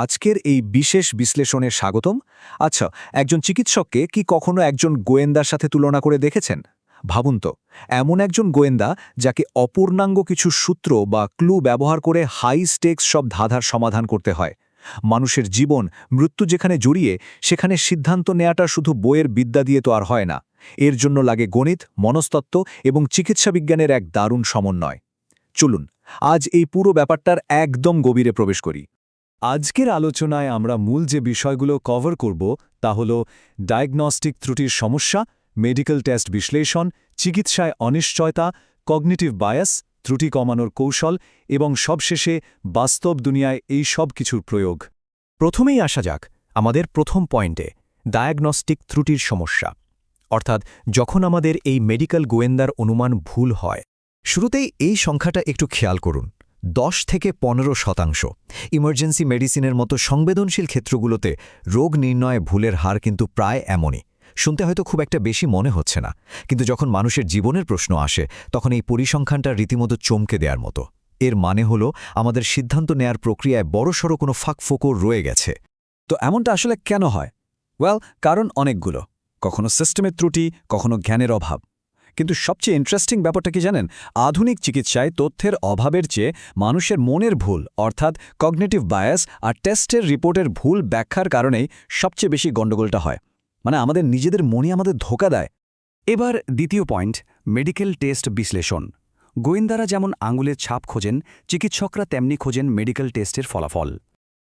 আজকের এই বিশেষ বিশ্লেষণে স্বাগতম। আচ্ছা, একজন চিকিৎসককে কি কখনো একজন গোয়েন্দার সাথে তুলনা করে দেখেছেন? ভাবুন তো, এমন একজন গোয়েন্দা যাকে অপূর্ণাঙ্গ কিছু সূত্র বা ক্লু ব্যবহার করে হাই স্টেকস সব ধাঁধার সমাধান করতে হয়। মানুষের জীবন মৃত্যু যেখানে জড়িয়ে, সেখানে সিদ্ধান্ত নেওয়াটা শুধু বইয়ের বিদ্যা দিয়ে তো আর হয় না। এর জন্য লাগে গণিত, মনস্তত্ত্ব এবং চিকিৎসাবিজ্ঞানের এক দারুণ সমন্বয়। চলুন আজ এই পুরো ব্যাপারটার একদম গভীরে প্রবেশ করি। আজকের আলোচনায় আমরা মূল যে বিষয়গুলো কভার করব তা হল ডায়াগনস্টিক ত্রুটির সমস্যা, মেডিকেল টেস্ট বিশ্লেষণ, চিকিৎসায় অনিশ্চয়তা, কগনিটিভ বায়াস, ত্রুটি কমানোর কৌশল এবং সবশেষে বাস্তব দুনিয়ায় এই সব কিছুর প্রয়োগ। প্রথমেই আসা যাক আমাদের প্রথম পয়েন্টে, ডায়াগনস্টিক ত্রুটির সমস্যা। অর্থাৎ যখন আমাদের এই মেডিকেল গোয়েন্দার অনুমান ভুল হয়। শুরুতেই এই সংখ্যাটা একটু খেয়াল করুন, 10 থেকে 15%। ইমার্জেন্সি মেডিসিনের মতো সংবেদনশীল ক্ষেত্রগুলোতে রোগ নির্ণয়ে ভুলের হার কিন্তু প্রায় এমনই। শুনতে হয়তো খুব একটা বেশি মনে হচ্ছে না, কিন্তু যখন মানুষের জীবনের প্রশ্ন আসে তখন এই পরিসংখ্যানটা রীতিমতো চমকে দেওয়ার মতো। এর মানে হলো আমাদের সিদ্ধান্ত নেয়ার প্রক্রিয়ায় বড়সড় কোনো ফাঁকফোকর রয়ে গেছে। তো এমনটা আসলে কেন হয়? কারণ অনেকগুলো। কখনো সিস্টেমের ত্রুটি, কখনো জ্ঞানের অভাব। কিন্তু সবচেয়ে ইন্টারেস্টিং ব্যাপারটা কি জানেন? আধুনিক চিকিৎসায় তথ্যের অভাবের চেয়ে মানুষের মনের ভুল, অর্থাৎ কগনিটিভ বায়াস আর টেস্টের রিপোর্টের ভুল ব্যাখ্যার কারণেই সবচেয়ে বেশি গণ্ডগোলটা হয়। মানে আমাদের নিজেদের মনই আমাদের ধোঁকা দেয়। এবার দ্বিতীয় পয়েন্ট, মেডিকেল টেস্ট বিশ্লেষণ। গোয়েন্দারা যেমন আঙুলের ছাপ খোঁজেন, চিকিৎসকরা তেমনি খোঁজেন মেডিকেল টেস্টের ফলাফল।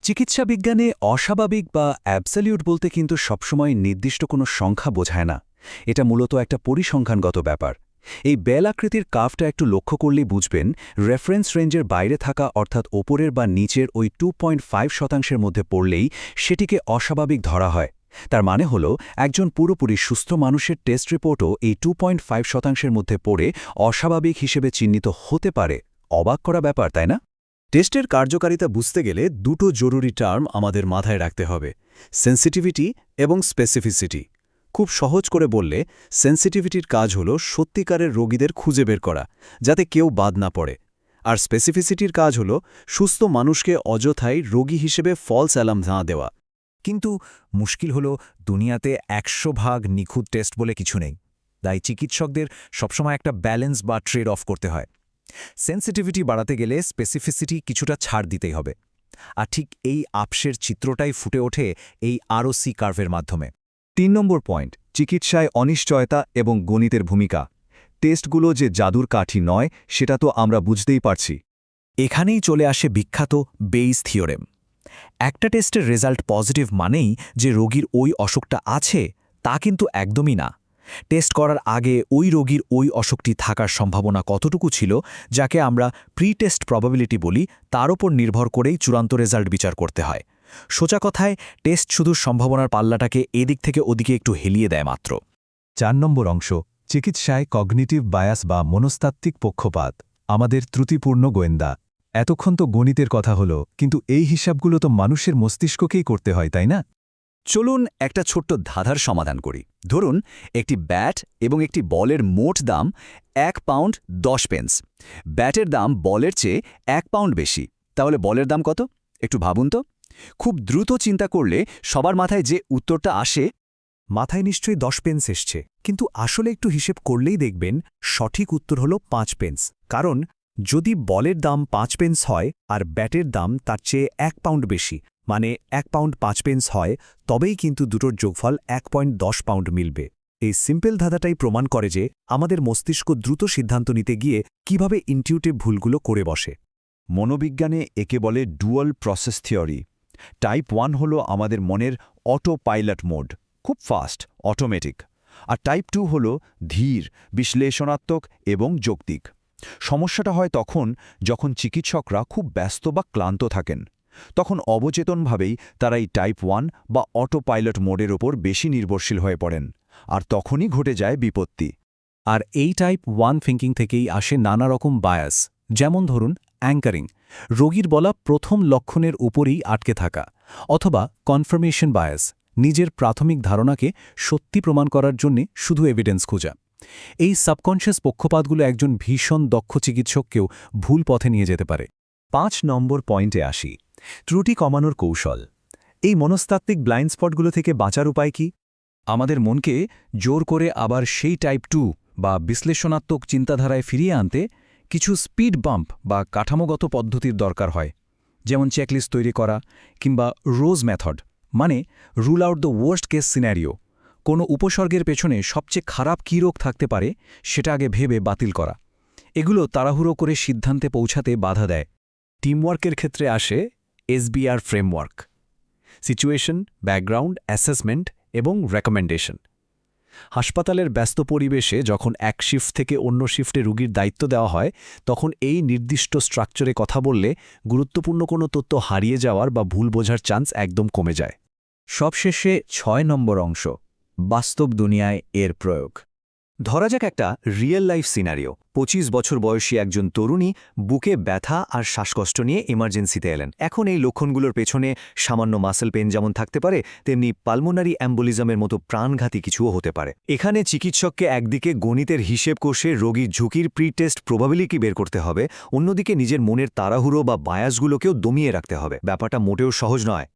চিকিৎসা বিজ্ঞানে অস্বাভাবিক বা অ্যাবসলিউট বলতে কিন্তু সবসময় নির্দিষ্ট কোনো সংখ্যা বোঝায় না। এটা মূলত একটা পরিসংখ্যানগত ব্যাপার। এই বেল আকৃতির কার্ভটা একটু লক্ষ্য করলেই বুঝবেন, রেফারেন্স রেঞ্জের বাইরে থাকা অর্থাৎ ওপরের বা নিচের ওই 2.5% মধ্যে পড়লেই সেটিকে অস্বাভাবিক ধরা হয়। তার মানে হলো একজন পুরোপুরি সুস্থ মানুষের টেস্ট রিপোর্টও এই 2.5%-এর মধ্যে পড়ে অস্বাভাবিক হিসেবে চিহ্নিত হতে পারে। অবাক করা ব্যাপার, তাই না? টেস্টের কার্যকারিতা বুঝতে গেলে দুটো জরুরি টার্ম আমাদের মাথায় রাখতে হবে, সেন্সিটিভিটি এবং স্পেসিফিসিটি। খুব সহজ করে বললে, সেন্সিটিভিটির কাজ হলো সত্যিকারের রোগীদের খুঁজে বের করা, যাতে কেউ বাদ না পড়ে। আর স্পেসিফিসিটির কাজ হলো সুস্থ মানুষকে অযথাই রোগী হিসেবে ফলস অ্যালার্ম না দেওয়া। কিন্তু মুশকিল হলো, দুনিয়াতে 100% নিখুঁত টেস্ট বলে কিছু নেই। তাই চিকিৎসকদের সবসময় একটা ব্যালেন্স বা ট্রেড অফ করতে হয়। সেন্সিটিভিটি বাড়াতে গেলে স্পেসিফিসিটি কিছুটা ছাড় দিতেই হবে। আর ঠিক এই আপসের চিত্রটাই ফুটে ওঠে এই আরওসি কার্ভের মাধ্যমে। 3 নম্বর পয়েন্ট, চিকিৎসায় অনিশ্চয়তা এবং গণিতের ভূমিকা। টেস্টগুলো যে জাদুর কাঠি নয়, সেটা তো আমরা বুঝতেই পারছি। এখানেই চলে আসে বিখ্যাত বেইস থিওরেম। একটা টেস্টের রেজাল্ট পজিটিভ মানেই যে রোগীর ওই অসুখটা আছে, তা কিন্তু একদমই না। টেস্ট করার আগে ওই রোগীর ওই অসুখটি থাকার সম্ভাবনা কতটুকু ছিল, যাকে আমরা প্রি টেস্ট প্রবাবিলিটি বলি, তার ওপর নির্ভর করেই চূড়ান্ত রেজাল্ট বিচার করতে হয়। সোজা কথায়, টেস্ট শুধু সম্ভাবনার পাল্লাটাকে এদিক থেকে ওদিকে একটু হেলিয়ে দেয় মাত্র। 4 নম্বর অংশ, চিকিৎসায় কগনিটিভ বায়াস বা মনস্তাত্ত্বিক পক্ষপাত। আমাদের ত্রুটিপূর্ণ গোয়েন্দা। এতক্ষণ তো গণিতের কথা হলো, কিন্তু এই হিসাবগুলো তো মানুষের মস্তিষ্ককেই করতে হয়, তাই না? চলুন একটা ছোট্ট ধাঁধার সমাধান করি। ধরুন একটি ব্যাট এবং একটি বলের মোট দাম 1 পাউন্ড 10 পেন্স। ব্যাটের দাম বলের চেয়ে 1 পাউন্ড বেশি। তাহলে বলের দাম কত? একটু ভাবুন তো। খুব দ্রুত চিন্তা করলে সবার মাথায় যে উত্তরটা আসে, মাথায় নিশ্চয়ই 10 পেন্স এসছে, কিন্তু আসলে একটু হিসেব করলেই দেখবেন সঠিক উত্তর হল 5 পেন্স। কারণ যদি বলের দাম 5 পেন্স হয় আর ব্যাটের দাম তার চেয়ে 1 পাউন্ড বেশি, মানে 1 পাউন্ড 5 পেন্স হয়, তবেই কিন্তু দুটোর যোগফল 1.10 পাউন্ড মিলবে। এই সিম্পল ধাঁধাটাই প্রমাণ করে যে আমাদের মস্তিষ্ক দ্রুত সিদ্ধান্ত নিতে গিয়ে কিভাবে ইনটিউটিভ ভুলগুলো করে বসে। মনোবিজ্ঞানে একে বলে ডুয়াল প্রসেস থিওরি। টাইপ 1 হলো আমাদের মনের অটো পাইলট মোড, খুব ফাস্ট, অটোমেটিক। আর টাইপ 2 হলো ধীর, বিশ্লেষণাত্মক এবং যৌক্তিক। সমস্যাটা হয় তখন যখন চিকিৎসকরা খুব ব্যস্ত বা ক্লান্ত থাকেন। তখন অবচেতনভাবেই তারা এই টাইপ 1 বা অটো পাইলট মোডের ওপর বেশি নির্ভরশীল হয়ে পড়েন। আর তখনই ঘটে যায় বিপত্তি। আর এই টাইপ 1 থিঙ্কিং থেকেই আসে নানা রকম বায়াস। যেমন ধরুন অ্যাঙ্কারিং, রোগীর বলা প্রথম লক্ষণের উপরই আটকে থাকা, অথবা কনফার্মেশন বায়াস, নিজের প্রাথমিক ধারণাকে সত্যি প্রমাণ করার জন্য শুধু এভিডেন্স খোঁজা। এই সাবকনশিয়াস পক্ষপাতগুলো একজন ভীষণ দক্ষ চিকিৎসককেও ভুল পথে নিয়ে যেতে পারে। 5 নম্বর পয়েন্টে আসি, ত্রুটি কমানোর কৌশল। এই মনস্তাত্ত্বিক ব্লাইন্ড স্পটগুলো থেকে বাঁচার উপায় কি? আমাদের মনকে জোর করে আবার সেই টাইপ 2 বা বিশ্লেষণাত্মক চিন্তাধারায় ফিরিয়ে আনতে কিছু স্পিড বাম্প বা কাঠামোগত পদ্ধতির দরকার হয়, যেমন চেকলিস্ট তৈরি করা কিংবা রোজ মেথড, মানে rule out the worst case scenario. কোনো উপসর্গের পেছনে সবচেয়ে খারাপ কী রোগ থাকতে পারে সেটা আগে ভেবে বাতিল করা। এগুলো তাড়াহুড়ো করে সিদ্ধান্তে পৌঁছাতে বাধা দেয়। টিমওয়ার্কের ক্ষেত্রে আসে SBR framework: situation, background, assessment এবং রেকমেন্ডেশন। হাসপাতালের ব্যস্ত পরিবেশে যখন এক শিফট থেকে অন্য শিফটে রোগীর দায়িত্ব দেওয়া হয়, তখন এই নির্দিষ্ট স্ট্রাকচারে কথা বললে গুরুত্বপূর্ণ কোনো তথ্য হারিয়ে যাওয়ার বা ভুল বোঝার চান্স একদম কমে যায়। সবশেষে 6 নম্বর অংশ, বাস্তব দুনিয়ায় এর প্রয়োগ। ধরা যাক একটা রিয়েল লাইফ সিনারিও। 25 বছর বয়সী একজন তরুণী বুকে ব্যথা আর শ্বাসকষ্ট নিয়ে এমার্জেন্সিতে এলেন। এখন এই লক্ষণগুলোর পেছনে সামান্য মাসেল পেন যেমন থাকতে পারে, তেমনি পালমোনারি অ্যাম্বোলিজমের মতো প্রাণঘাতী কিছুও হতে পারে। এখানে চিকিৎসককে একদিকে গণিতের হিসেব কষে রোগীর ঝুঁকির প্রি-টেস্ট প্রবাবিলিটি বের করতে হবে, অন্যদিকে নিজের মনের তাড়াহুড়ো বা বায়াসগুলোকেও দমিয়ে রাখতে হবে। ব্যাপারটা মোটেও সহজ নয়।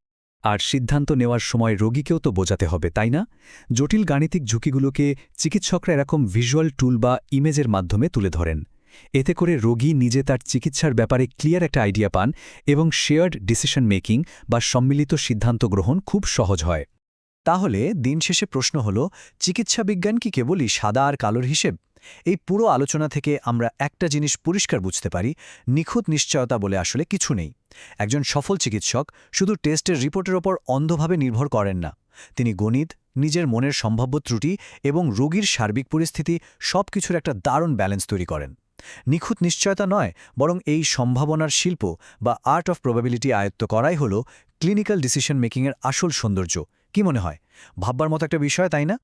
আর সিদ্ধান্ত নেওয়ার সময় রোগীকেও তো বোঝাতে হবে, তাই না? জটিল গাণিতিক ঝুঁকিগুলোকে চিকিৎসকরা এরকম ভিজুয়াল টুল বা ইমেজের মাধ্যমে তুলে ধরেন। এতে করে রোগী নিজে তার চিকিৎসার ব্যাপারে ক্লিয়ার একটা আইডিয়া পান এবং শেয়ার্ড ডিসিশন মেকিং বা সম্মিলিত সিদ্ধান্ত গ্রহণ খুব সহজ হয়। তাহলে দিন শেষে প্রশ্ন হল, চিকিৎসা বিজ্ঞান কি কেবলই সাদা আর কালোর হিসেব? এই পুরো আলোচনা থেকে আমরা একটা জিনিস পরিষ্কার বুঝতে পারি, নিখুঁত নিশ্চয়তা বলে আসলে কিছু নেই। একজন সফল চিকিৎসক শুধু টেস্টের রিপোর্টের ওপর অন্ধভাবে নির্ভর করেন না। তিনি গণিত, নিজের মনের সম্ভাব্য ত্রুটি এবং রোগীর সার্বিক পরিস্থিতি সবকিছুর একটা দারুণ ব্যালেন্স তৈরি করেন। নিখুঁত নিশ্চয়তা নয়, বরং এই সম্ভাবনার শিল্প বা আর্ট অফ প্রবাবিলিটি আয়ত্ত করাই হল ক্লিনিক্যাল ডিসিশন মেকিংয়ের আসল সৌন্দর্য। কি মনে হয়? ভাববার মতো একটা বিষয়, তাই না?